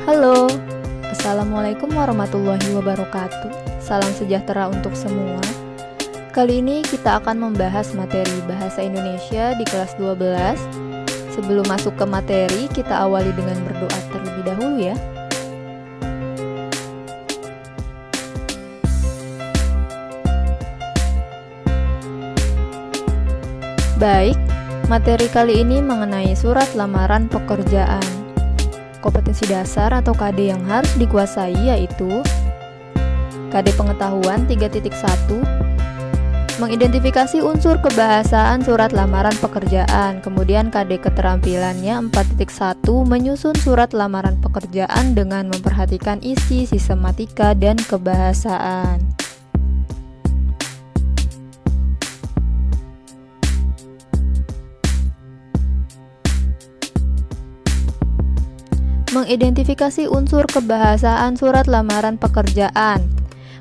Halo, Assalamualaikum warahmatullahi wabarakatuh. Salam sejahtera untuk semua. Kali ini kita akan membahas materi Bahasa Indonesia di kelas 12. Sebelum masuk ke materi, kita awali dengan berdoa terlebih dahulu ya. Baik, materi kali ini mengenai surat lamaran pekerjaan. Kompetensi dasar atau KD yang harus dikuasai yaitu KD pengetahuan 3.1, mengidentifikasi unsur kebahasaan surat lamaran pekerjaan. Kemudian KD keterampilannya 4.1, menyusun surat lamaran pekerjaan dengan memperhatikan isi, sistematika, dan kebahasaan. Mengidentifikasi unsur kebahasaan surat lamaran pekerjaan.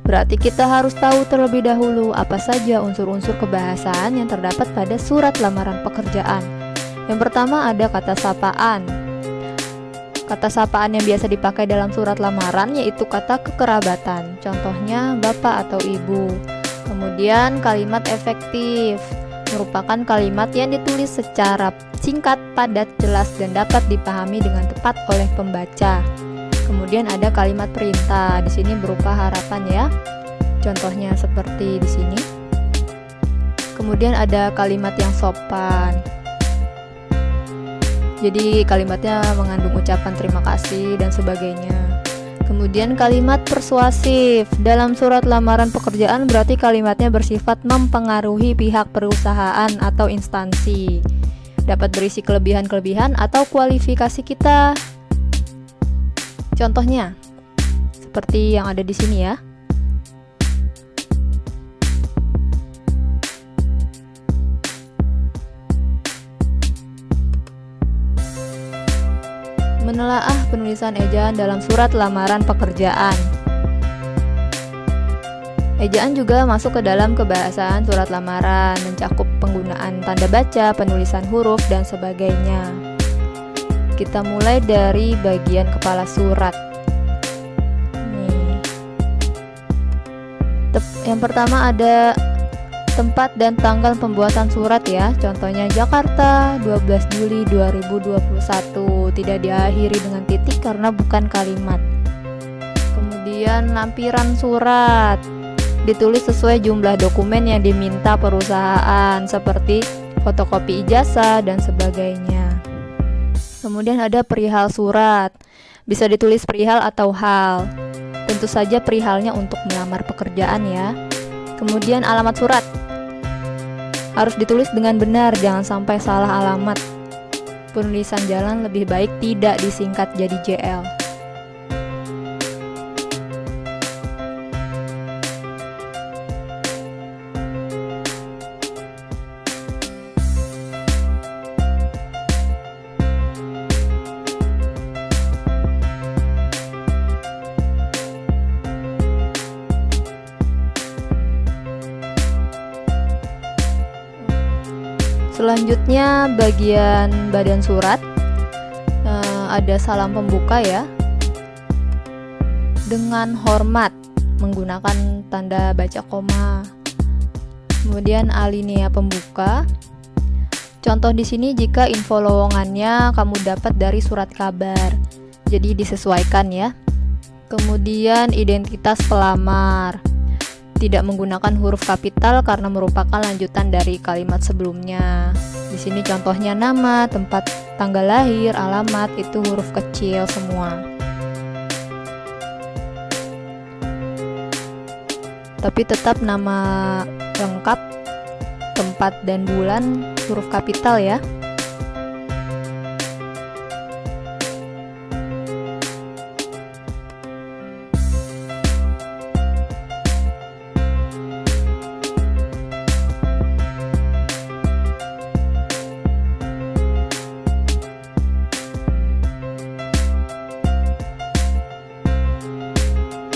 Berarti kita harus tahu terlebih dahulu apa saja unsur-unsur kebahasaan yang terdapat pada surat lamaran pekerjaan. Yang pertama ada kata sapaan. Kata sapaan yang biasa dipakai dalam surat lamaran yaitu kata kekerabatan. Contohnya bapak atau ibu. Kemudian kalimat efektif merupakan kalimat yang ditulis secara singkat, padat, jelas, dan dapat dipahami dengan tepat oleh pembaca. Kemudian ada kalimat perintah, di sini berupa harapan ya. Contohnya seperti di sini. Kemudian ada kalimat yang sopan. Jadi kalimatnya mengandung ucapan terima kasih dan sebagainya. Kemudian kalimat persuasif. Dalam surat lamaran pekerjaan berarti kalimatnya bersifat mempengaruhi pihak perusahaan atau instansi. Dapat berisi kelebihan-kelebihan atau kualifikasi kita. Contohnya seperti yang ada di sini ya. Menelaah penulisan ejaan dalam surat lamaran pekerjaan. Ejaan juga masuk ke dalam kebahasaan surat lamaran, mencakup penggunaan tanda baca, penulisan huruf, dan sebagainya. Kita mulai dari bagian kepala surat. Nih. Yang pertama ada tempat dan tanggal pembuatan surat ya. Contohnya Jakarta 12 Juli 2021. Tidak diakhiri dengan titik karena bukan kalimat. Kemudian lampiran surat ditulis sesuai jumlah dokumen yang diminta perusahaan seperti fotokopi ijazah dan sebagainya. Kemudian ada perihal surat. Bisa ditulis perihal atau hal. Tentu saja perihalnya untuk melamar pekerjaan ya. Kemudian alamat surat harus ditulis dengan benar, jangan sampai salah alamat. Penulisan jalan lebih baik tidak disingkat jadi JL. Selanjutnya bagian badan surat, ada salam pembuka ya, dengan hormat menggunakan tanda baca koma. Kemudian alinea pembuka. Contoh di sini jika info lowongannya kamu dapat dari surat kabar, jadi disesuaikan ya. Kemudian identitas pelamar. Tidak menggunakan huruf kapital karena merupakan lanjutan dari kalimat sebelumnya. Di sini contohnya nama, tempat tanggal lahir, alamat itu huruf kecil semua. Tapi tetap nama lengkap, tempat dan bulan huruf kapital ya.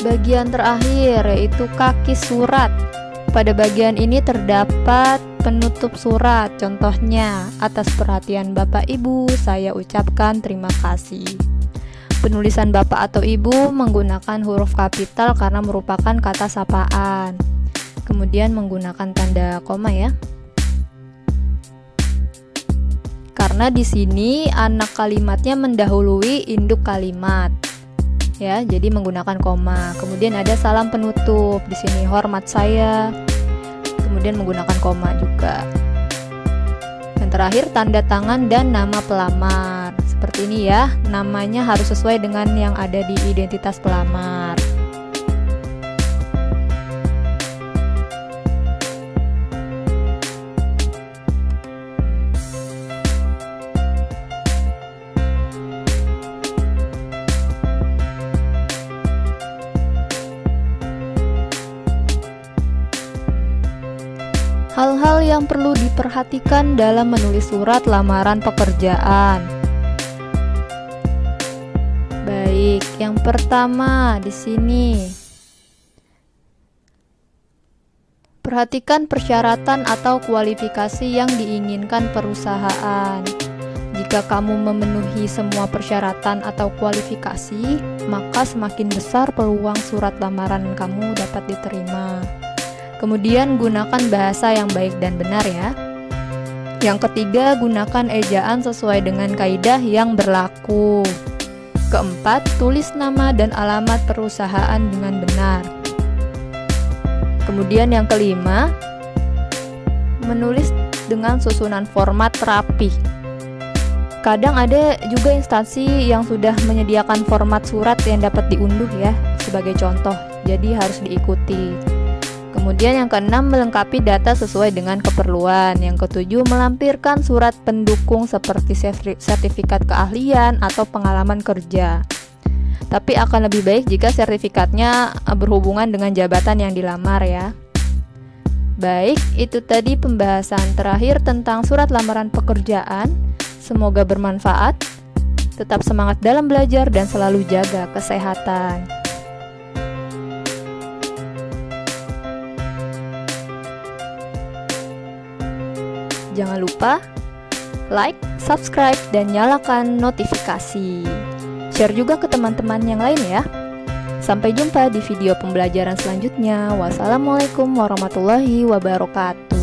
Bagian terakhir yaitu kaki surat. Pada bagian ini terdapat penutup surat. Contohnya, atas perhatian Bapak Ibu, saya ucapkan terima kasih. Penulisan bapak atau ibu menggunakan huruf kapital karena merupakan kata sapaan. Kemudian menggunakan tanda koma ya. Karena di sini anak kalimatnya mendahului induk kalimat. Ya, jadi menggunakan koma. Kemudian ada salam penutup. Di sini hormat saya. Kemudian menggunakan koma juga. Dan terakhir tanda tangan dan nama pelamar. Seperti ini ya, namanya harus sesuai dengan yang ada di identitas pelamar. Hal-hal yang perlu diperhatikan dalam menulis surat lamaran pekerjaan. Baik, yang pertama di sini. Perhatikan persyaratan atau kualifikasi yang diinginkan perusahaan. Jika kamu memenuhi semua persyaratan atau kualifikasi, maka semakin besar peluang surat lamaran kamu dapat diterima. Kemudian gunakan bahasa yang baik dan benar ya. Yang ketiga, gunakan ejaan sesuai dengan kaidah yang berlaku. Keempat, tulis nama dan alamat perusahaan dengan benar. Kemudian yang kelima, menulis dengan susunan format rapi. Kadang ada juga instansi yang sudah menyediakan format surat yang dapat diunduh ya, sebagai contoh. Jadi harus diikuti. Kemudian yang keenam, melengkapi data sesuai dengan keperluan. Yang ketujuh, melampirkan surat pendukung seperti sertifikat keahlian atau pengalaman kerja. Tapi akan lebih baik jika sertifikatnya berhubungan dengan jabatan yang dilamar ya. Baik, itu tadi pembahasan terakhir tentang surat lamaran pekerjaan. Semoga bermanfaat. Tetap semangat dalam belajar dan selalu jaga kesehatan. Jangan lupa like, subscribe, dan nyalakan notifikasi. Share juga ke teman-teman yang lain ya. Sampai jumpa di video pembelajaran selanjutnya. Wassalamualaikum warahmatullahi wabarakatuh.